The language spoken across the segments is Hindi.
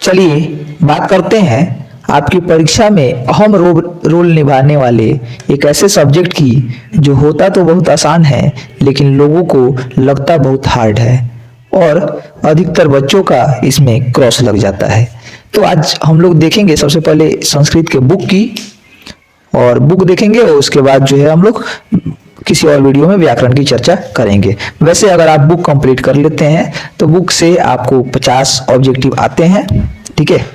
चलिए बात करते हैं आपकी परीक्षा में अहम रोल निभाने वाले एक ऐसे सब्जेक्ट की जो होता तो बहुत आसान है लेकिन लोगों को लगता बहुत हार्ड है और अधिकतर बच्चों का इसमें क्रॉस लग जाता है। तो आज हम लोग देखेंगे सबसे पहले संस्कृत के बुक की और बुक देखेंगे और उसके बाद जो है हम लोग किसी और वीडियो में व्याकरण की चर्चा करेंगे। वैसे अगर आप बुक कंप्लीट कर लेते हैं तो बुक से आपको 50 ऑब्जेक्टिव आते हैं, ठीक है।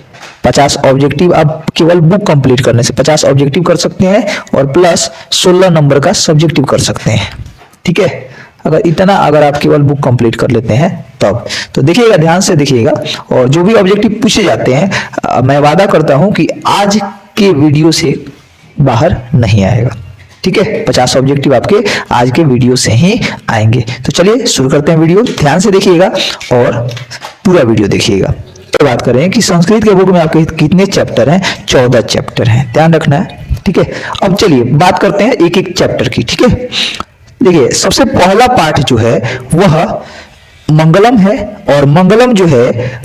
50 ऑब्जेक्टिव आप केवल बुक कंप्लीट करने से 50 ऑब्जेक्टिव कर सकते हैं और प्लस 16 नंबर का सब्जेक्टिव कर सकते हैं, ठीक है। अगर आप केवल बुक कंप्लीट कर लेते हैं तब तो देखिएगा, ध्यान से देखिएगा और जो भी ऑब्जेक्टिव पूछे जाते हैं मैं वादा करता हूं कि आज के वीडियो से बाहर नहीं आएगा, ठीक है। 50 ऑब्जेक्टिव आपके आज के वीडियो से ही आएंगे। तो चलिए शुरू करते हैं वीडियो, ध्यान से देखिएगा और पूरा वीडियो देखिएगा। तो बात करें कि संस्कृत के बुक में आपके कितने चैप्टर हैं? 14 चैप्टर हैं, ध्यान रखना है, ठीक है। अब चलिए बात करते हैं एक एक चैप्टर की, ठीक है। देखिए सबसे पहला पार्ट जो है वह मंगलम है और मंगलम जो है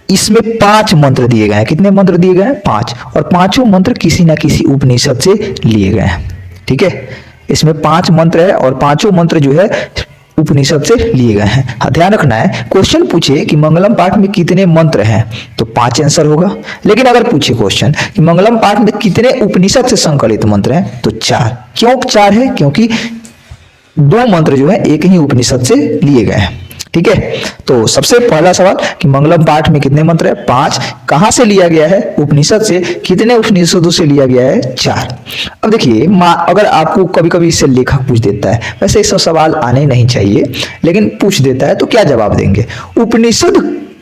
इसमें 5 मंत्र दिए गए हैं। कितने मंत्र दिए गए हैं? 5, और पांचों मंत्र किसी ना किसी उपनिषद से लिए गए हैं, ठीक है। इसमें 5 मंत्र है और पांचों मंत्र जो है उपनिषद से लिए गए हैं। हाँ, ध्यान रखना है, क्वेश्चन पूछे कि मंगलम पाठ में कितने मंत्र हैं तो 5 आंसर होगा। लेकिन अगर पूछे क्वेश्चन कि मंगलम पाठ में कितने उपनिषद से संकलित मंत्र हैं तो 4। क्यों 4 है? क्योंकि 2 मंत्र जो है एक ही उपनिषद से लिए गए हैं, ठीक है। तो सबसे पहला सवाल कि मंगलम पाठ में कितने मंत्र है? 5। कहां से लिया गया है? उपनिषद से। कितने उपनिषदों से लिया गया है? 4। अब देखिए अगर आपको कभी कभी इससे लेखक पूछ देता है, वैसे ये सब सवाल आने नहीं चाहिए लेकिन पूछ देता है तो क्या जवाब देंगे? उपनिषद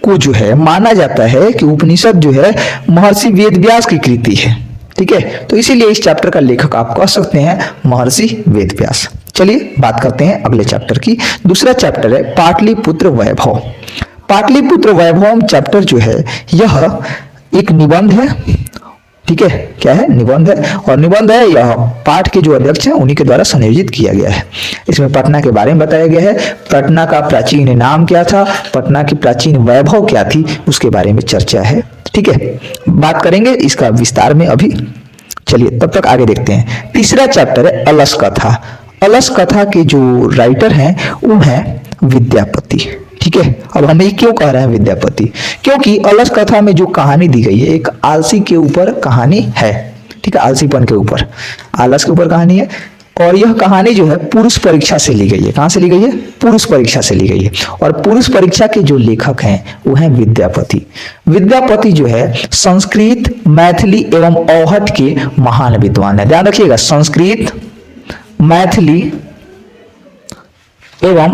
को जो है माना जाता है कि उपनिषद जो है महर्षि वेदव्यास की कृति है, ठीक है। तो इसीलिए इस चैप्टर का लेखक आप कह सकते हैं महर्षि वेदव्यास। चलिए बात करते हैं अगले चैप्टर की। दूसरा चैप्टर है पाटलिपुत्र वैभव। पाटलिपुत्र वैभव चैप्टर जो है यह एक निबंध है, ठीक है। क्या है? निबंध है और निबंध है यह पाठ के जो अध्यक्ष हैं उन्हीं के द्वारा संयोजित किया गया है। इसमें पटना के बारे में बताया गया है, पटना का प्राचीन नाम क्या था, पटना की प्राचीन वैभव क्या थी, उसके बारे में चर्चा है, ठीक है। बात करेंगे इसका विस्तार में अभी। चलिए तब तक आगे देखते हैं। तीसरा चैप्टर है अलस कथा। अलस कथा के जो राइटर हैं वो हैं विद्यापति, ठीक है। अब हम ये क्यों कह रहे हैं विद्यापति? क्योंकि अलस कथा में जो कहानी दी गई है एक आलसी के ऊपर कहानी है, ठीक है। आलसीपन के ऊपर, आलस के ऊपर कहानी है और यह कहानी जो है पुरुष परीक्षा से ली गई है। कहां से ली गई है? पुरुष परीक्षा से ली गई है। और पुरुष परीक्षा के जो लेखक हैं वो हैं विद्यापति। विद्यापति जो है संस्कृत, मैथिली एवं अवहट के महान विद्वान है। ध्यान रखिएगा, संस्कृत, मैथिली एवं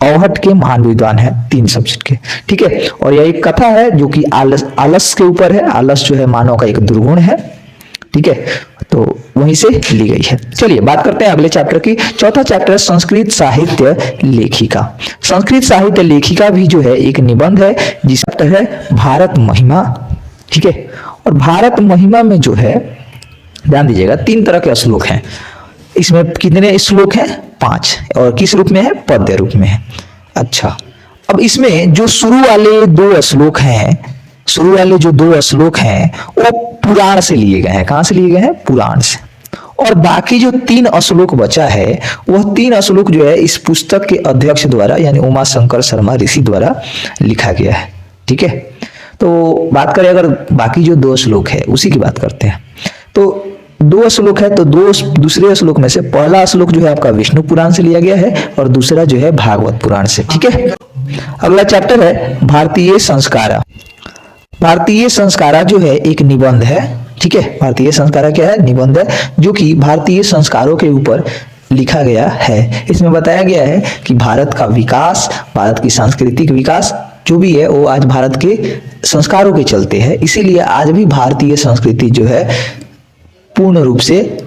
अवहट के महान विद्वान है, 3 सब्जेक्ट के, ठीक है। और यह एक कथा है जो कि आलस के ऊपर है। आलस जो है मानव का एक दुर्गुण है, ठीक है। तो वहीं से ली गई है। चलिए बात करते हैं अगले चैप्टर की। चौथा चैप्टर है संस्कृत साहित्य लेखिका। संस्कृत साहित्य लेखिका भी जो है एक निबंध है जिसका चैप्टर है भारत महिमा, ठीक है। और भारत महिमा में जो है ध्यान दीजिएगा 3 तरह के श्लोक हैं। इसमें कितने श्लोक हैं? 5। और किस रूप में है? पद्य रूप में है। अच्छा, अब इसमें जो शुरू वाले 2 श्लोक हैं वो पुराण से लिए गए हैं। कहां से लिए गए हैं? पुराण से। और बाकी जो 3 श्लोक बचा है वह 3 श्लोक जो है इस पुस्तक के अध्यक्ष द्वारा यानी उमा शंकर शर्मा ऋषि द्वारा लिखा गया है, ठीक है। तो बात करें अगर बाकी जो 2 श्लोक है उसी की बात करते हैं तो 2 श्लोक है तो दूसरे श्लोक में से पहला श्लोक जो है आपका विष्णु पुराण से लिया गया है और दूसरा जो है भागवत पुराण से, ठीक है। अगला चैप्टर है भारतीय संस्कारा। भारतीय संस्कारा जो है एक निबंध है, ठीक है। भारतीय संस्कारा क्या है? निबंध है जो कि भारतीय संस्कारों के ऊपर लिखा गया है। इसमें बताया गया है कि भारत का विकास, भारत की सांस्कृतिक विकास जो भी है वो आज भारत के संस्कारों के चलते है। इसीलिए आज भी भारतीय संस्कृति जो है पूर्ण रूप से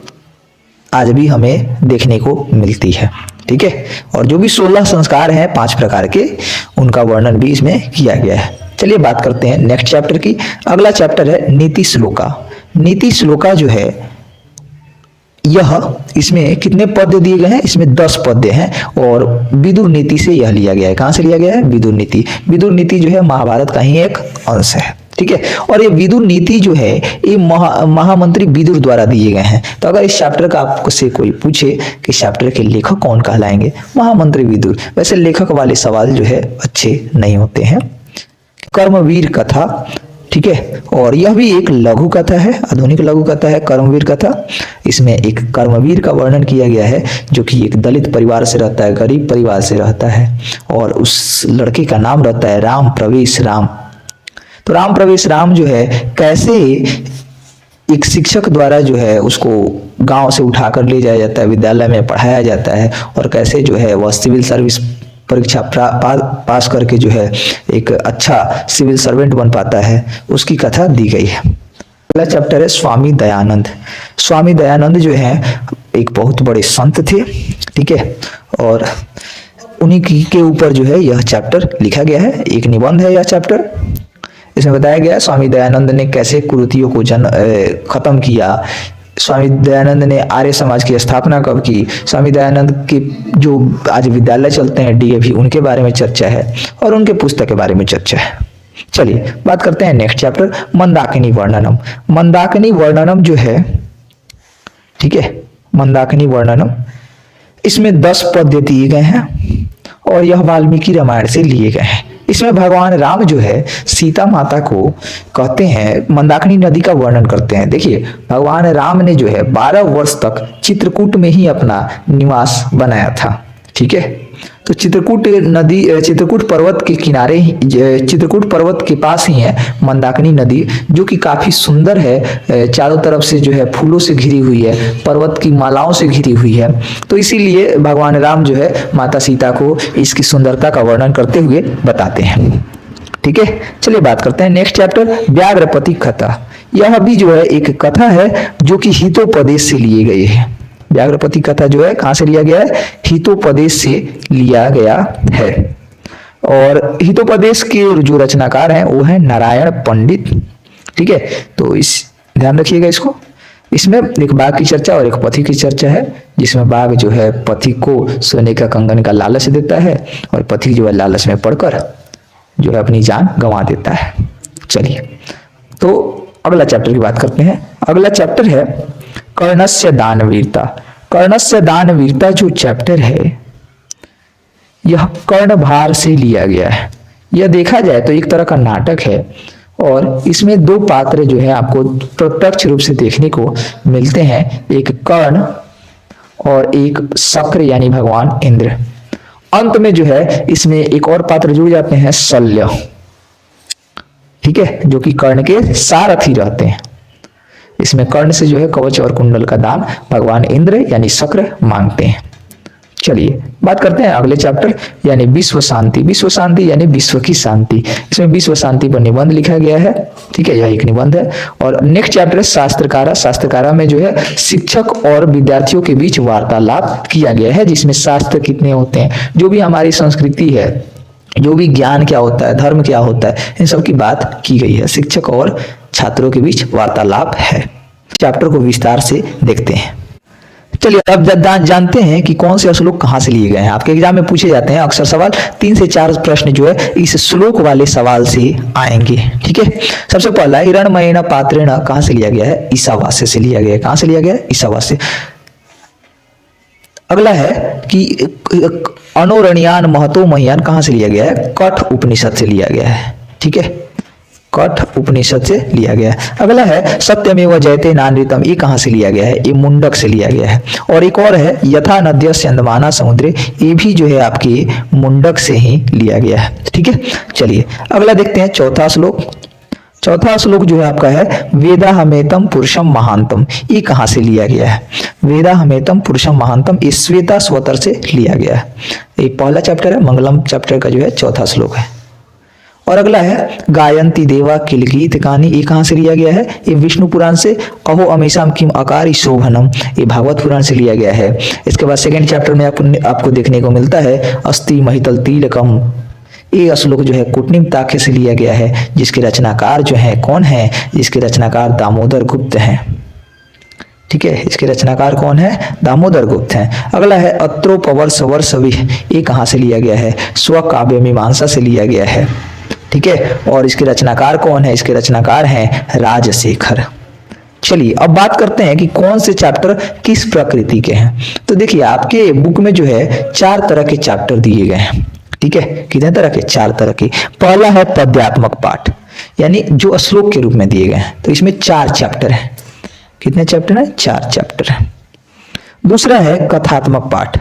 आज भी हमें देखने को मिलती है, ठीक है। और जो भी 16 संस्कार हैं 5 प्रकार के, उनका वर्णन भी इसमें किया गया है। चलिए बात करते हैं नेक्स्ट चैप्टर की। अगला चैप्टर है नीति श्लोका। नीति श्लोका जो है यह इसमें कितने पद्य दिए गए हैं? इसमें 10 पद्य हैं और विदुर नीति से यह लिया गया है। कहां से लिया गया है? विदुर नीति। विदुर नीति जो है महाभारत का ही एक अंश है, ठीक है। और ये विदुर नीति जो है ये महामंत्री विदुर द्वारा दिए गए हैं। तो अगर इस चैप्टर का आपसे कोई पूछे कि चैप्टर के लेखक कौन कहलाएंगे? महामंत्री विदुर। वैसे लेखक वाले सवाल जो है अच्छे नहीं होते हैं। कर्मवीर कथा, ठीक है, और यह भी एक लघु कथा है, आधुनिक लघु कथा है कर्मवीर कथा। इसमें एक कर्मवीर का वर्णन किया गया है जो कि एक दलित परिवार से रहता है, गरीब परिवार से रहता है, और उस लड़के का नाम रहता है राम प्रवेश राम। तो राम प्रवेश राम जो है कैसे एक शिक्षक द्वारा जो है उसको गांव से उठाकर ले जाया जाता है, विद्यालय में पढ़ाया जाता है, और कैसे जो है वह सिविल सर्विस परीक्षा पास करके जो है एक अच्छा सिविल सर्वेंट बन पाता है, उसकी कथा दी गई है। अगला चैप्टर है स्वामी दयानंद। स्वामी दयानंद जो है एक बहुत बड़े संत थे, ठीक है, और उन्हीं के ऊपर जो है यह चैप्टर लिखा गया है। एक निबंध है यह चैप्टर। इसमें बताया गया है स्वामी दयानंद ने कैसे कुरीतियों को खत्म किया, स्वामी दयानंद ने आर्य समाज की स्थापना कब की, स्वामी दयानंद के जो आज विद्यालय चलते हैं डीएवी, उनके बारे में चर्चा है, और उनके पुस्तक के बारे में चर्चा है। चलिए बात करते हैं नेक्स्ट चैप्टर, मंदाकिनी वर्णनम। मंदाकिनी वर्णनम जो है, ठीक है, मंदाकिनी वर्णनम, इसमें 10 पद्य दिए गए हैं और यह वाल्मीकि रामायण से लिए गए हैं। इसमें भगवान राम जो है सीता माता को कहते हैं, मंदाकिनी नदी का वर्णन करते हैं। देखिए भगवान राम ने जो है 12 वर्ष तक चित्रकूट में ही अपना निवास बनाया था, ठीक है। तो चित्रकूट नदी, चित्रकूट पर्वत के किनारे ही, चित्रकूट पर्वत के पास ही है मंदाकिनी नदी, जो कि काफी सुंदर है, चारों तरफ से जो है फूलों से घिरी हुई है, पर्वत की मालाओं से घिरी हुई है। तो इसीलिए भगवान राम जो है माता सीता को इसकी सुंदरता का वर्णन करते हुए बताते हैं, ठीक है। चलिए बात करते हैं नेक्स्ट चैप्टर, व्याघ्रपति कथा। यह भी जो है एक कथा है जो कि हितोपदेश से लिए गए है। व्याघ्रपति कथा जो है कहां से लिया गया है? हितोपदेश से लिया गया है। और हितोपदेश के जो रचनाकार हैं वो है नारायण पंडित, ठीक है। तो इस ध्यान रखिएगा इसको। इसमें एक बाघ की चर्चा और एक पथिक की चर्चा है, जिसमें बाघ जो है पथिक को सोने का कंगन का लालच देता है और पथिक जो है लालच में पड़कर जो है अपनी जान गंवा देता है। चलिए तो अगला चैप्टर की बात करते हैं। अगला चैप्टर है कर्णस्य दानवीरता। कर्णस्य दानवीरता जो चैप्टर है यह कर्णभार से लिया गया है। यह देखा जाए तो एक तरह का नाटक है और इसमें 2 पात्र जो है आपको प्रत्यक्ष रूप से देखने को मिलते हैं, एक कर्ण और एक शक्र यानी भगवान इंद्र। अंत में जो है इसमें एक और पात्र जुड़ जाते हैं, शल्य, ठीक है, जो कि कर्ण के सारथी रहते हैं। इसमें कर्ण से जो है कवच और कुंडल का दान भगवान इंद्र यानी शक्र मांगते हैं। चलिए बात करते हैं अगले चैप्टर यानी विश्व शांति। विश्व शांति यानी विश्व की शांति। इसमें विश्व शांति पर निबंध लिखा गया है, ठीक है, यह एक निबंध है। और नेक्स्ट चैप्टर है शास्त्रकारा। शास्त्रकारा में जो है शिक्षक और विद्यार्थियों के बीच वार्तालाप किया गया है, जिसमें शास्त्र कितने होते हैं, जो भी हमारी संस्कृति है, जो भी ज्ञान क्या होता है, धर्म क्या होता है, इन सब की बात की गई है। शिक्षक और छात्रों के बीच वार्तालाप है। चैप्टर को विस्तार से देखते हैं। चलिए अब जानते हैं कि कौन से श्लोक कहां से लिए गए हैं। आपके एग्जाम में पूछे जाते हैं अक्सर सवाल, 3 से 4 प्रश्न जो है इस श्लोक वाले सवाल से आएंगे, ठीक है। सबसे पहला हिरण्मयेन पात्रेण कहां से लिया गया है? ईशावास्य से लिया गया है। कहां से लिया गया है? ईशावास्य। अगला है कि अनोरणीयान महतो मह्यान कहां से लिया गया है? कठ उपनिषद से लिया गया है, ठीक है, कठ उपनिषद से लिया गया है। अगला है सत्यमेव जयते नानृतम, ये कहां से लिया गया है? ये मुंडक से लिया गया है। और एक और है यथा नद्य स्यंदमाना समुद्रे, ये भी जो है आपके मुंडक से ही लिया गया है, ठीक है। चलिए अगला देखते हैं चौथा श्लोक। चौथा श्लोक जो है आपका है वेदा हमेतम पुरुषम महांतम, ये कहां से लिया गया है? वेदा हमेतम पुरुषम महांतम, ये श्वेता स्वतर से लिया गया है। ये पहला चैप्टर है, मंगलम चैप्टर का जो है चौथा श्लोक है। और अगला है गायंती देवा किल गीत कहानी, ये कहां से लिया गया है? ये विष्णु पुराण से। अहो अमीशाम किम अकारी शोभनम, ये भागवत पुराण से लिया गया है। इसके बाद सेकंड चैप्टर में आपको देखने को मिलता है अस्ति महितल तिलकम, ये श्लोक जो है कुटनिम ताखे से लिया गया है, जिसके रचनाकार जो है कौन है? जिसके रचनाकार दामोदर गुप्त हैं, ठीक है, इसके रचनाकार कौन है? दामोदर गुप्त हैं। अगला है अत्रोपवर्षवर्षविः, ये कहाँ से लिया गया है? स्वकाव्य मीमांसा से लिया गया है। ठीक है, और इसके रचनाकार कौन है? इसके रचनाकार हैं राजशेखर। चलिए अब बात करते हैं कि कौन से चैप्टर किस प्रकृति के हैं। तो देखिए आपके बुक में जो है 4 तरह के चैप्टर दिए गए हैं। ठीक है, कितने तरह के? 4 तरह के। पहला है पद्यात्मक पाठ, यानी जो श्लोक के रूप में दिए गए हैं, तो इसमें 4 चैप्टर हैं। कितने चैप्टर हैं? 4 चैप्टर हैं। दूसरा है कथात्मक पाठ।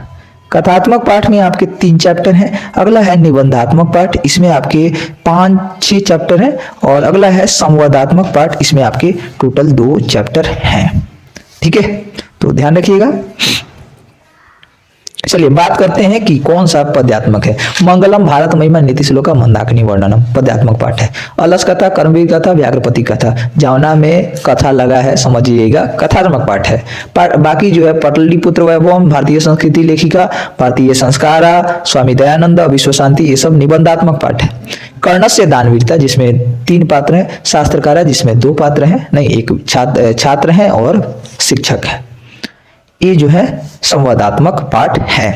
कथात्मक पाठ में आपके 3 चैप्टर हैं। अगला है निबंधात्मक पाठ, इसमें आपके 5-6 चैप्टर हैं। और अगला है संवादात्मक पाठ, इसमें आपके टोटल 2 चैप्टर हैं। ठीक है, तो ध्यान रखिएगा। चलिए बात करते हैं कि कौन सा पद्यात्मक है। मंगलम भारत महिमा नीति श्लोका मंदाकिनी वर्णनम पद्यात्मक पाठ है। अलस कथा, कर्मवीर कथा, व्याघ्रपति कथा, जावना में कथा लगा है, समझिएगा, कथात्मक पाठ है। बाकी जो है पटलिपुत्र वैभवम, भारतीय संस्कृति लेखिका, भारतीय संस्कारा, स्वामी दयानंद, विश्व शांति, ये सब निबंधात्मक पाठ है। कर्णस्य दानवीरता, जिसमें 3 पात्र हैं। शास्त्रकारा, जिसमें 2 पात्र हैं, नहीं, एक छात्र हैं और शिक्षक है। ये जो है संवादात्मक पाठ है।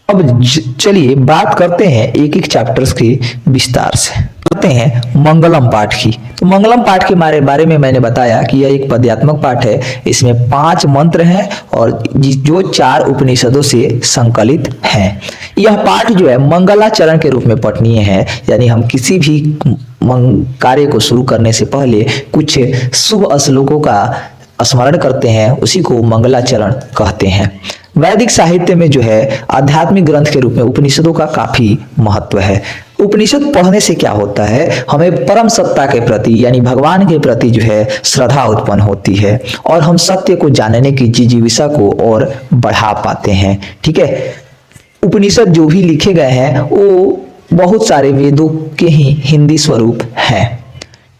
अब चलिए बात करते हैं एक एक चैप्टर्स के विस्तार से। करते हैं मंगलम पाठ की। तो मंगलम पाठ के बारे में मैंने बताया कि यह एक पद्यात्मक पाठ है। इसमें 5 मंत्र हैं और जो 4 उपनिषदों से संकलित हैं। यह पाठ जो है मंगलाचरण के रूप में पठनीय है, यानी हम किसी भी कार्य को शुरू करने से पहले कुछ शुभ श्लोकों का स्मरण करते हैं, उसी को मंगलाचरण कहते हैं। वैदिक साहित्य में जो है आध्यात्मिक ग्रंथ के रूप में उपनिषदों का काफी महत्व है। उपनिषद पढ़ने से क्या होता है? हमें परम सत्ता के प्रति यानी भगवान के प्रति जो है श्रद्धा उत्पन्न होती है और हम सत्य को जानने की जिज्ञासा को और बढ़ा पाते हैं। ठीक है, उपनिषद जो भी लिखे गए हैं वो बहुत सारे वेदों के ही हिंदी स्वरूप हैं।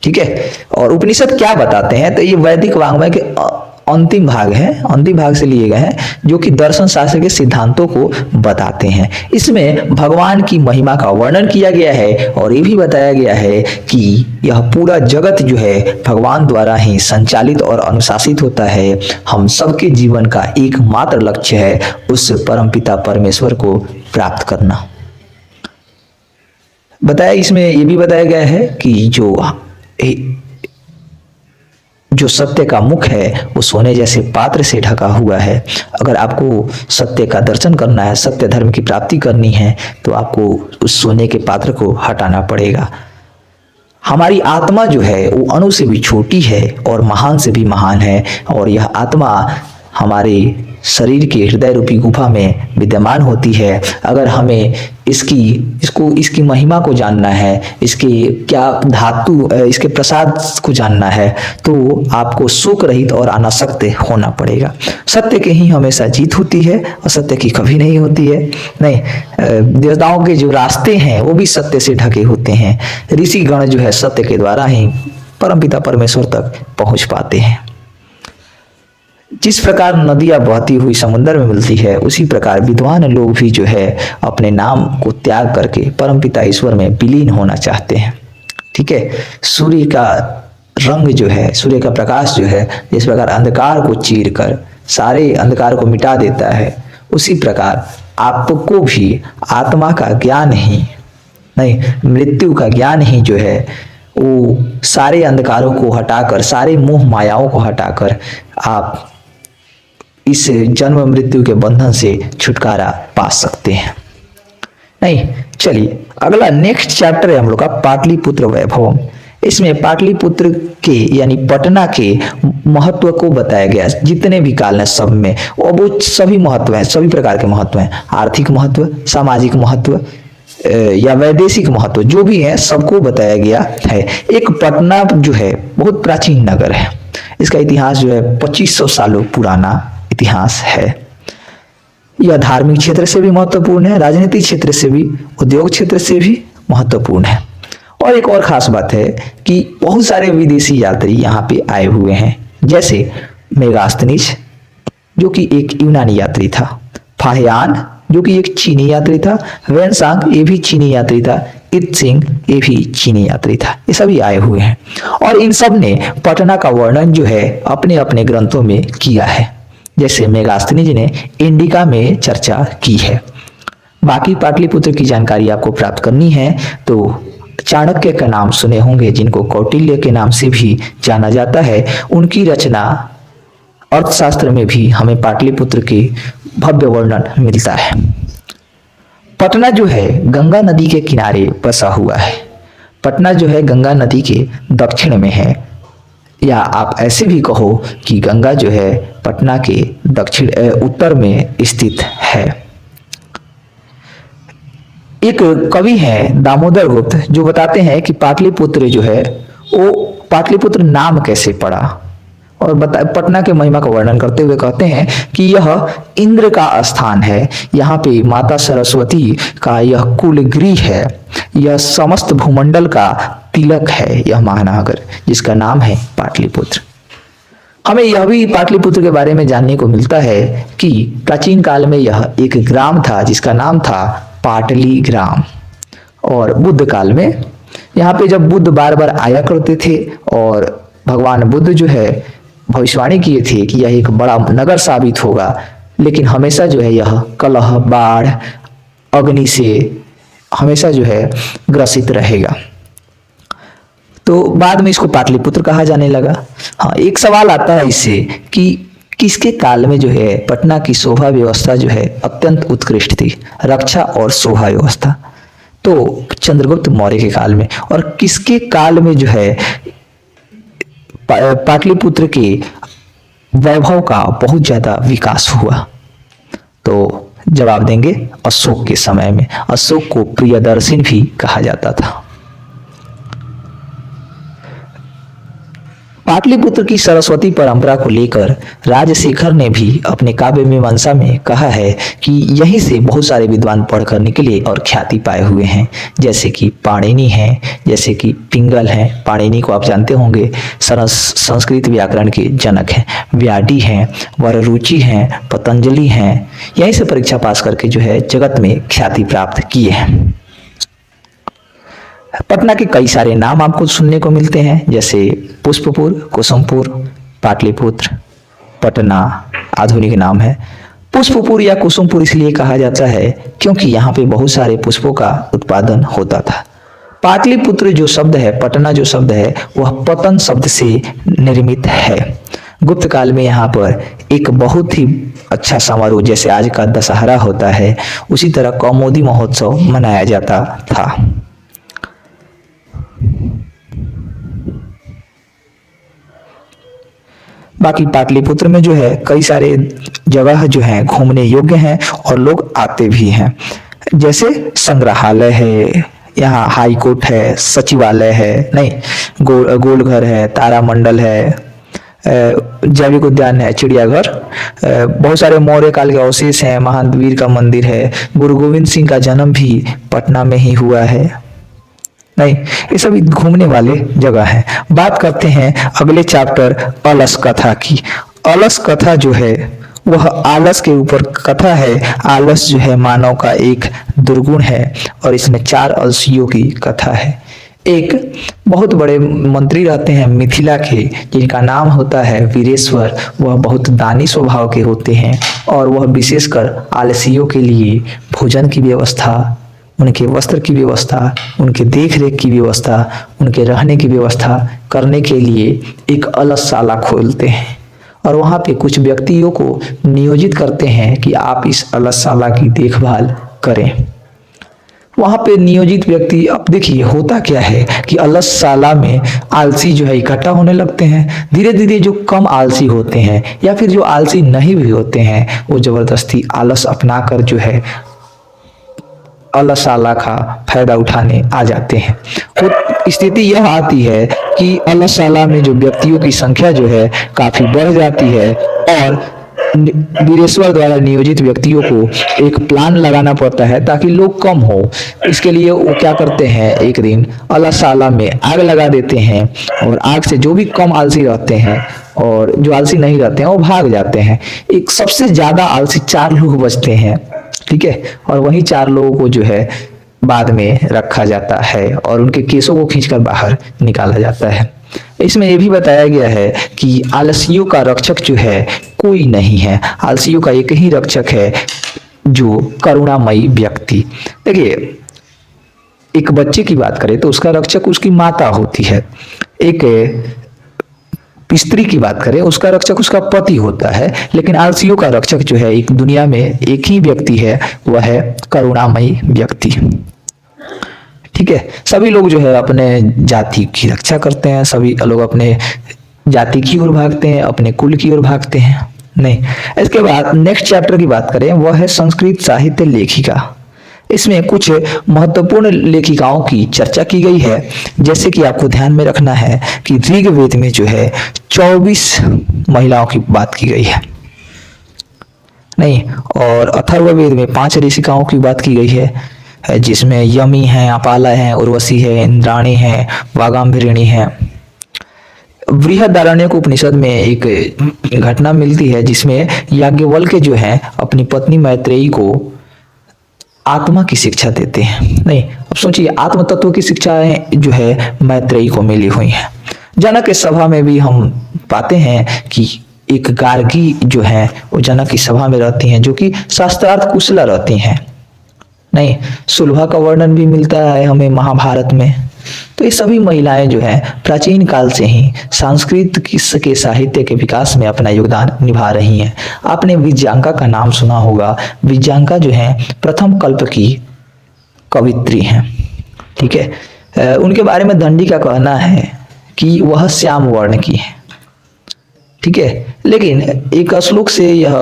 ठीक है, और उपनिषद क्या बताते हैं? तो ये वैदिक वाङ्मय के अंतिम भाग है, अंतिम भाग से लिए गए हैं, जो कि दर्शन शास्त्र के सिद्धांतों को बताते हैं। इसमें भगवान की महिमा का वर्णन किया गया है और ये भी बताया गया है कि यह पूरा जगत जो है भगवान द्वारा ही संचालित और अनुशासित होता है। हम सबके जीवन का एकमात्र लक्ष्य है उस परमपिता परमेश्वर को प्राप्त करना। बताया, इसमें ये भी बताया गया है कि जो सत्य का मुख है वो सोने जैसे पात्र से ढका हुआ है। अगर आपको सत्य का दर्शन करना है, सत्य धर्म की प्राप्ति करनी है, तो आपको उस सोने के पात्र को हटाना पड़ेगा। हमारी आत्मा जो है वो अणु से भी छोटी है और महान से भी महान है, और यह आत्मा हमारे शरीर के हृदय रूपी गुफा में विद्यमान होती है। अगर हमें इसकी महिमा को जानना है, इसके क्या धातु, इसके प्रसाद को जानना है, तो आपको शोक रहित और अनासक्त होना पड़ेगा। सत्य के ही हमेशा जीत होती है, असत्य की कभी नहीं होती है। नहीं, देवताओं के जो रास्ते हैं वो भी सत्य से ढके होते हैं। ऋषि गण जो है सत्य के द्वारा ही परमपिता परमेश्वर तक पहुंच पाते हैं। जिस प्रकार नदियां बहती हुई समुद्र में मिलती है, उसी प्रकार विद्वान लोग भी जो है अपने नाम को त्याग करके परमपिता ईश्वर में विलीन होना चाहते हैं। ठीक है, सूर्य का रंग जो है, सूर्य का प्रकाश जो है, जिस प्रकार अंधकार को चीर कर सारे अंधकार को मिटा देता है, उसी प्रकार आपको भी आत्मा का ज्ञान ही नहीं, मृत्यु का ज्ञान ही जो है वो सारे अंधकारों को हटाकर, सारे मोह मायाओं को हटाकर आप इस जन्म मृत्यु के बंधन से छुटकारा पा सकते हैं। नहीं, चलिए अगला नेक्स्ट चैप्टर है हम लोग का पाटलिपुत्र वैभवम। इसमें पाटलिपुत्र के यानी पटना के महत्व को बताया गया। जितने भी काल हैं सब में वो सभी महत्व हैं, सभी प्रकार के महत्व हैं। आर्थिक महत्व, सामाजिक महत्व या वैदेशिक महत्व, जो भी है सबको बताया गया है। एक पटना जो है बहुत प्राचीन नगर है। इसका इतिहास जो है 2500 सालों पुराना इतिहास है। यह धार्मिक क्षेत्र से भी महत्वपूर्ण है, राजनीतिक क्षेत्र से भी, उद्योग क्षेत्र से भी महत्वपूर्ण है। और एक और खास बात है कि बहुत सारे विदेशी यात्री यहाँ पे आए हुए हैं, जैसे मेगास्थनीज जो कि एक यूनानी यात्री था, फाहियान जो कि एक चीनी यात्री था। वेनसांग ये भी चीनी यात्री था। इत सिंह ये भी चीनी यात्री था। ये सभी आए हुए हैं और इन सब ने पटना का वर्णन जो है अपने अपने ग्रंथों में किया है, जैसे मेगास्थिनी जी ने इंडिका में चर्चा की है। बाकी पाटलिपुत्र की जानकारी आपको प्राप्त करनी है तो चाणक्य का नाम सुने होंगे, जिनको कौटिल्य के नाम से भी जाना जाता है। उनकी रचना अर्थशास्त्र में भी हमें पाटलिपुत्र के भव्य वर्णन मिलता है। पटना जो है गंगा नदी के किनारे बसा हुआ है। पटना जो है गंगा नदी के दक्षिण में है, या आप ऐसे भी कहो कि गंगा जो है पटना के दक्षिण उत्तर में स्थित है। एक कवि है दामोदर गुप्त जो बताते हैं कि पाटलिपुत्र जो है वो पाटलिपुत्र नाम कैसे पड़ा, और पटना के महिमा का वर्णन करते हुए कहते हैं कि यह इंद्र का स्थान है। यहाँ पे माता सरस्वती का यह कुलगृह है। यह समस्त भूमंडल का तिलक है, यह महानगर जिसका नाम है पाटलिपुत्र। हमें यह भी पाटलिपुत्र के बारे में जानने को मिलता है कि प्राचीन काल में यह एक ग्राम था जिसका नाम था पाटली ग्राम। और बुद्ध काल में यहाँ पे जब बुद्ध बार बार आया करते थे और भगवान बुद्ध जो है भविष्यवाणी किए थे कि यह एक बड़ा नगर साबित होगा, लेकिन हमेशा जो है यह कलह, बाढ़, अग्नि से हमेशा जो है ग्रसित रहेगा। तो बाद में इसको पाटलिपुत्र कहा जाने लगा। हाँ, एक सवाल आता है इससे कि किसके काल में जो है पटना की शोभा व्यवस्था जो है अत्यंत उत्कृष्ट थी, रक्षा और शोभा व्यवस्था? तो चंद्रगुप्त मौर्य के काल में। और किसके काल में जो है पाटलिपुत्र के वैभव का बहुत ज्यादा विकास हुआ? तो जवाब देंगे अशोक के समय में। अशोक को प्रियदर्शन भी कहा जाता था। पाटलिपुत्र की सरस्वती परंपरा को लेकर राजशेखर ने भी अपने काव्य मीमांसा में कहा है कि यहीं से बहुत सारे विद्वान पढ़कर निकले और ख्याति पाए हुए हैं, जैसे कि पाणिनि हैं, जैसे कि पिंगल हैं। पाणिनि को आप जानते होंगे, संस्कृत व्याकरण के जनक हैं। व्याडी हैं, वररुचि हैं, पतंजलि हैं। यहीं से परीक्षा पास करके जो है जगत में ख्याति प्राप्त किए हैं। पटना के कई सारे नाम आपको सुनने को मिलते हैं, जैसे पुष्पपुर, कुसुमपुर, पाटलिपुत्र, पटना आधुनिक नाम है। पुष्पपुर या कुसुमपुर इसलिए कहा जाता है क्योंकि यहाँ पे बहुत सारे पुष्पों का उत्पादन होता था। पाटलिपुत्र जो शब्द है, पटना जो शब्द है, वह पतन शब्द से निर्मित है। गुप्त काल में यहाँ पर एक बहुत ही अच्छा समारोह, जैसे आज का दशहरा होता है, उसी तरह कौमुदी महोत्सव मनाया जाता था। बाकी पाटलिपुत्र में जो है कई सारे जगह जो है घूमने योग्य हैं और लोग आते भी हैं, जैसे संग्रहालय है, यहाँ हाई कोर्ट है, सचिवालय है, नहीं गोलघर है, तारामंडल है, जैविक उद्यान है, चिड़ियाघर, बहुत सारे मौर्य काल के अवशेष हैं, महंत वीर का मंदिर है, गुरु गोविंद सिंह का जन्म भी पटना में ही हुआ है। नहीं, ये सभी घूमने वाले जगह हैं। बात करते हैं अगले चैप्टर अलस कथा की। अलस कथा जो है वह आलस के ऊपर कथा है। आलस जो है मानव का एक दुर्गुण है और इसमें 4 अलसियों की कथा है। एक बहुत बड़े मंत्री रहते हैं मिथिला के, जिनका नाम होता है वीरेश्वर। वह बहुत दानी स्वभाव के होते हैं और वह विशेषकर आलसियों के लिए भोजन की व्यवस्था, उनके वस्त्र की व्यवस्था, उनके देख रेख की व्यवस्था, उनके रहने की व्यवस्था करने के लिए एक अलसशाला खोलते हैं और वहाँ पे कुछ व्यक्तियों को नियोजित करते हैं कि आप इस अलसशाला की देखभाल करें। वहाँ पे नियोजित व्यक्ति, अब देखिए होता क्या है कि अलसशाला में आलसी जो है इकट्ठा होने लगते हैं। धीरे धीरे जो कम आलसी होते हैं या फिर जो आलसी नहीं भी होते हैं, वो जबरदस्ती आलस अपनाकर जो है अलसशाला का फायदा उठाने आ जाते हैं। तो स्थिति यह आती है कि अलसशाला में जो व्यक्तियों की संख्या जो है काफी बढ़ जाती है और वीरेश्वर द्वारा नियोजित व्यक्तियों को एक प्लान लगाना पड़ता है ताकि लोग कम हो। इसके लिए वो क्या करते हैं, एक दिन अलसशाला में आग लगा देते हैं और आग से जो भी कम आलसी रहते हैं और जो आलसी नहीं रहते हैं वो भाग जाते हैं। एक सबसे ज्यादा आलसी 4 लोग बचते हैं। ठीक है। और वहीं 4 लोगों को जो है बाद में रखा जाता है और उनके केसों को खींचकर बाहर निकाला जाता है। इसमें यह भी बताया गया है कि आलसियों का रक्षक जो है कोई नहीं है, आलसियों का एक ही रक्षक है जो करुणामयी व्यक्ति। देखिए, एक बच्चे की बात करें तो उसका रक्षक उसकी माता होती है, एक स्त्री की बात करें उसका रक्षक उसका पति होता है, लेकिन आलसियों का रक्षक जो है एक दुनिया में एक ही व्यक्ति है, वह है करुणामयी व्यक्ति। ठीक है। सभी लोग जो है अपने जाति की रक्षा करते हैं, सभी लोग अपने जाति की ओर भागते हैं, अपने कुल की ओर भागते हैं नहीं। इसके बाद नेक्स्ट चैप्टर की बात करें, वह है संस्कृत साहित्य लेखिका। इसमें कुछ महत्वपूर्ण लेखिकाओं की चर्चा की गई है, जैसे कि आपको ध्यान में रखना है कि ऋग्वेद में जो है 24 महिलाओं की बात की गई है नहीं, और अथर्ववेद में 5 ऋषिकाओं की बात की गई है, जिसमें यमी है, अपाला है, उर्वशी है, इंद्राणी है, वागाम्भरिणी है। बृहदारण्यक उपनिषद में एक घटना मिलती है जिसमें याज्ञवल्क्य जो है अपनी पत्नी मैत्रेयी को आत्मा की शिक्षा देते हैं नहीं। अब सोचिए, आत्म तत्व की शिक्षाएं जो है मैत्रेयी को मिली हुई हैं। जनक के सभा में भी हम पाते हैं कि एक गार्गी जो है वो जनक की सभा में रहती हैं, जो कि शास्त्रार्थ कुशला रहती हैं नहीं। सुलभा का वर्णन भी मिलता है हमें महाभारत में। तो ये सभी महिलाएं जो है प्राचीन काल से ही संस्कृत के साहित्य के विकास में अपना योगदान निभा रही हैं। आपने विजयांका का नाम सुना होगा। विजयांका जो है प्रथम कल्प की कवित्री हैं। ठीक है। उनके बारे में दंडी का कहना है कि वह श्याम वर्ण की है। ठीक है। लेकिन एक श्लोक से यह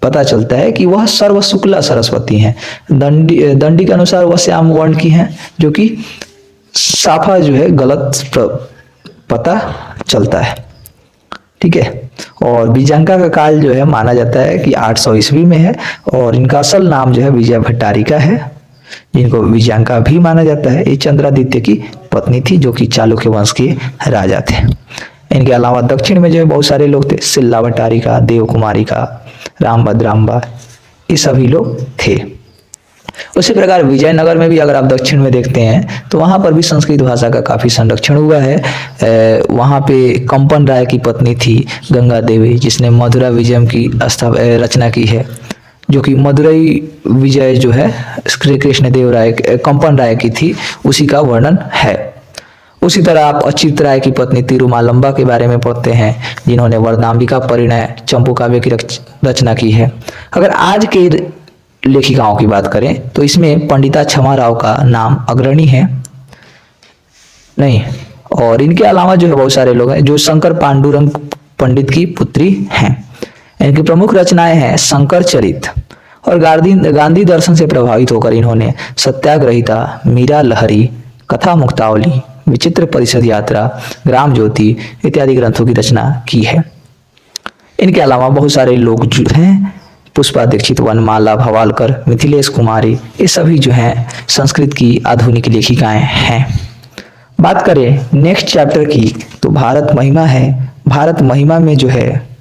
पता चलता है कि वह सर्व शुक्ला सरस्वती हैं। दंडी के अनुसार वह श्याम वर्ण की हैं, जो कि साफा जो है गलत पता चलता है। ठीक है। और विजयांका का काल जो है माना जाता है कि 800 ईस्वी में है, और इनका असल नाम जो है विजय भट्टारिका है, जिनको विजयांका भी माना जाता है। ये चंद्रादित्य की पत्नी थी, जो कि चालुक्य वंश के राजा थे। इनके अलावा दक्षिण में जो है बहुत सारे लोग थे, सिल्ला भट्टारिका, देव कुमारिका, रामभद्राम्बा, ये सभी लोग थे। उसी प्रकार विजयनगर में भी अगर आप दक्षिण में देखते हैं तो वहां पर भी संस्कृत भाषा का काफी संरक्षण हुआ है। वहां पे कंपन राय की पत्नी थी गंगा देवी, जिसने मधुरा विजयम की रचना की है, जो कि मदुरई विजय जो है श्री कृष्ण देव राय कंपन राय की थी, उसी का वर्णन है। उसी तरह आप अच्युत राय की पत्नी तिरुमालंबा के बारे में पढ़ते हैं, जिन्होंने वरदाम्बिका परिणय चंपू काव्य की रचना की है। अगर आज के लेखिकाओं की बात करें तो इसमें पंडिता क्षमा राव का नाम अग्रणी है नहीं, और इनके अलावा जो है बहुत सारे लोग हैं जो शंकर पांडुरंग पंडित की पुत्री हैं। इनकी प्रमुख रचनाएं हैं शंकर चरित, और गांधी दर्शन से प्रभावित होकर इन्होंने सत्याग्रहिता, मीरा लहरी, कथा मुक्तावली, विचित्र परिषद यात्रा, ग्राम ज्योति इत्यादि ग्रंथों की रचना की है। इनके अलावा बहुत सारे लोग जो हैं, पुष्पा दीक्षित, वनमाला भवालकर, मिथिलेश कुमारी, ये सभी जो हैं संस्कृत की आधुनिक लेखिकाएं हैं। बात करें नेक्स्ट चैप्टर की तो भारत महिमा है। भारत महिमा में जो है,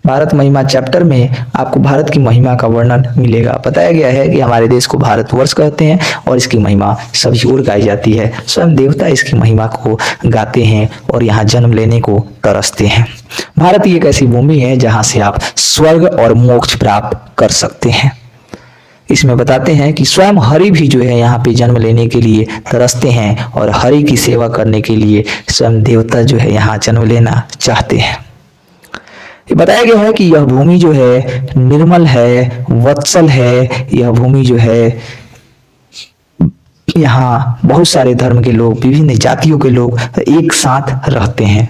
भारत महिमा चैप्टर में आपको भारत की महिमा का वर्णन मिलेगा। बताया गया है कि हमारे देश को भारतवर्ष कहते हैं और इसकी महिमा सभी ओर गाई जाती है। स्वयं देवता इसकी महिमा को गाते हैं और यहाँ जन्म लेने को तरसते हैं। भारत एक ऐसी भूमि है जहाँ से आप स्वर्ग और मोक्ष प्राप्त कर सकते हैं। इसमें बताते हैं कि स्वयं हरि भी जो है यहाँ पे जन्म लेने के लिए तरसते हैं, और हरि की सेवा करने के लिए स्वयं देवता जो है यहाँ जन्म लेना चाहते हैं। ये बताया गया है कि यह भूमि जो है निर्मल है, वत्सल है। यह भूमि जो है, यहाँ बहुत सारे धर्म के लोग, विभिन्न जातियों के लोग एक साथ रहते हैं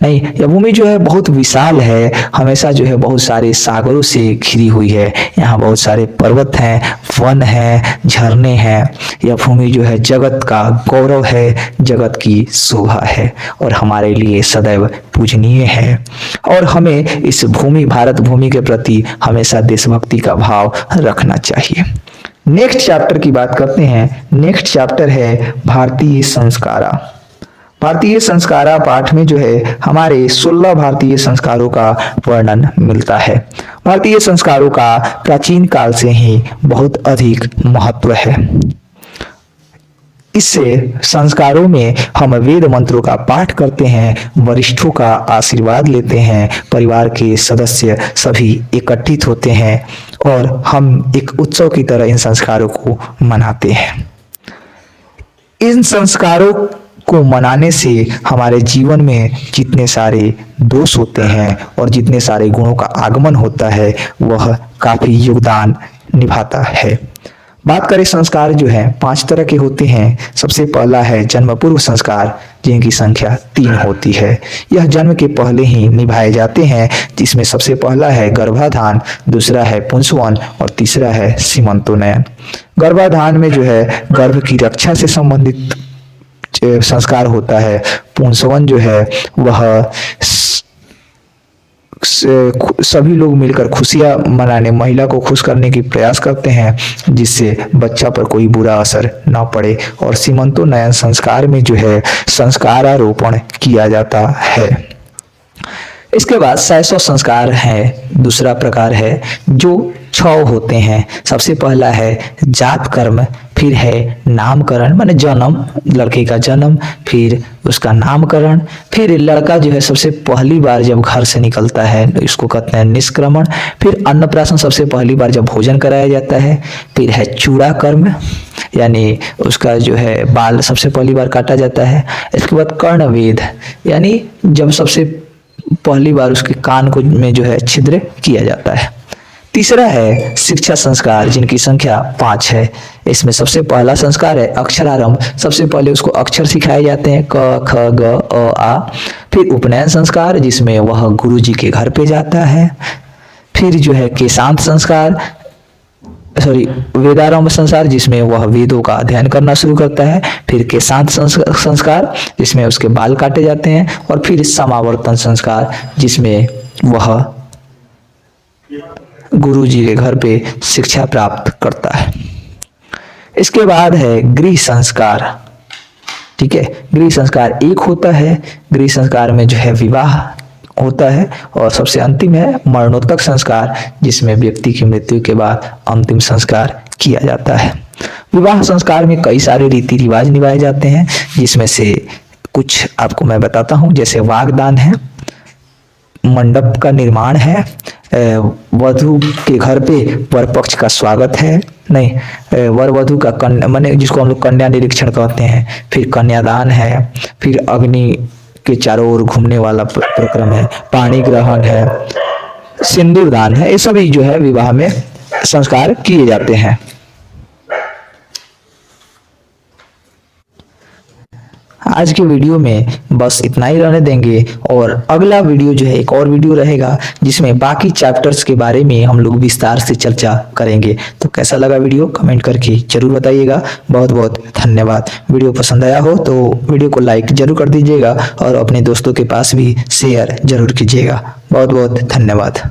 नहीं। यह भूमि जो है बहुत विशाल है, हमेशा जो है बहुत सारे सागरों से घिरी हुई है। यहाँ बहुत सारे पर्वत हैं, वन है, झरने हैं। यह भूमि जो है जगत का गौरव है, जगत की शोभा है, और हमारे लिए सदैव पूजनीय है। और हमें इस भूमि, भारत भूमि के प्रति हमेशा देशभक्ति का भाव रखना चाहिए। नेक्स्ट चैप्टर की बात करते हैं। नेक्स्ट चैप्टर है भारतीय संस्कारा। भारतीय संस्कारा पाठ में जो है हमारे 16 भारतीय संस्कारों का वर्णन मिलता है। भारतीय संस्कारों का प्राचीन काल से ही बहुत अधिक महत्व है। इससे संस्कारों में हम वेद मंत्रों का पाठ करते हैं, वरिष्ठों का आशीर्वाद लेते हैं, परिवार के सदस्य सभी एकत्रित होते हैं और हम एक उत्सव की तरह इन संस्कारों को मनाते हैं। इन संस्कारों को मनाने से हमारे जीवन में जितने सारे दोष होते हैं और जितने सारे गुणों का आगमन होता है वह काफी योगदान निभाता है। बात करें संस्कार जो है 5 तरह के होते हैं। सबसे पहला है जन्म पूर्व संस्कार, जिनकी संख्या 3 होती है। यह जन्म के पहले ही निभाए जाते हैं, जिसमें सबसे पहला है गर्भाधान, दूसरा है पुंसवन और तीसरा है सीमंतोन्नयन। गर्भाधान में जो है गर्भ की रक्षा से संबंधित संस्कार होता है। पुंसवन जो है वह सभी लोग मिलकर खुशियां मनाने, महिला को खुश करने की प्रयास करते हैं जिससे बच्चा पर कोई बुरा असर ना पड़े। और सीमंतोन्नयन संस्कार में जो है संस्कारारोपण किया जाता है। इसके बाद शैशव संस्कार है, दूसरा प्रकार है जो 6 होते हैं। सबसे पहला है जात कर्म, फिर है नामकरण माने जन्म, लड़के का जन्म, फिर उसका नामकरण, फिर लड़का जो है सबसे पहली बार जब घर से निकलता है इसको कहते हैं निष्क्रमण, फिर अन्नप्राशन सबसे पहली बार जब भोजन कराया जाता है, फिर है चूड़ा कर्म यानी उसका जो है बाल सबसे पहली बार काटा जाता है। इसके बाद कर्णवेध यानी जब सबसे पहली बार उसके कान को में जो है छिद्र किया जाता है। तीसरा है शिक्षा संस्कार, जिनकी संख्या 5 है। इसमें सबसे पहला संस्कार है अक्षरारंभ, सबसे पहले उसको अक्षर सिखाए जाते हैं क ख ग अ आ। फिर उपनयन संस्कार, जिसमें वह गुरु जी के घर पे जाता है। फिर जो है केशांत संस्कार, वेदारंभ संस्कार, जिसमें वह वेदों का अध्ययन करना शुरू करता है। फिर केशांत संस्कार, जिसमें उसके बाल काटे जाते हैं। और फिर समावर्तन संस्कार, जिसमें वह गुरु जी के घर पे शिक्षा प्राप्त करता है। इसके बाद है गृह संस्कार। ठीक है, गृह संस्कार 1 होता है। गृह संस्कार में जो है विवाह होता है। और सबसे अंतिम है मरणोत्तर संस्कार, जिसमें व्यक्ति की मृत्यु के बाद अंतिम संस्कार किया जाता है। विवाह संस्कार में कई सारे रीति रिवाज निभाए जाते हैं, जिसमें से कुछ आपको मैं बताता हूँ। जैसे वागदान है, मंडप का निर्माण है, वधु के घर पे वर पक्ष का स्वागत है, नहीं वर वधु का कन्या माने जिसको हम लोग कन्या निरीक्षण कहते हैं, फिर कन्यादान है, फिर अग्नि के चारों ओर घूमने वाला प्रक्रम है, पाणी ग्रहण है, सिंदूर दान है। ये सभी जो है विवाह में संस्कार किए जाते हैं। आज के वीडियो में बस इतना ही रहने देंगे और अगला वीडियो जो है एक और वीडियो रहेगा जिसमें बाकी चैप्टर्स के बारे में हम लोग विस्तार से चर्चा करेंगे। तो कैसा लगा वीडियो कमेंट करके जरूर बताइएगा। बहुत बहुत धन्यवाद। वीडियो पसंद आया हो तो वीडियो को लाइक जरूर कर दीजिएगा और अपने दोस्तों के पास भी शेयर जरूर कीजिएगा। बहुत बहुत धन्यवाद।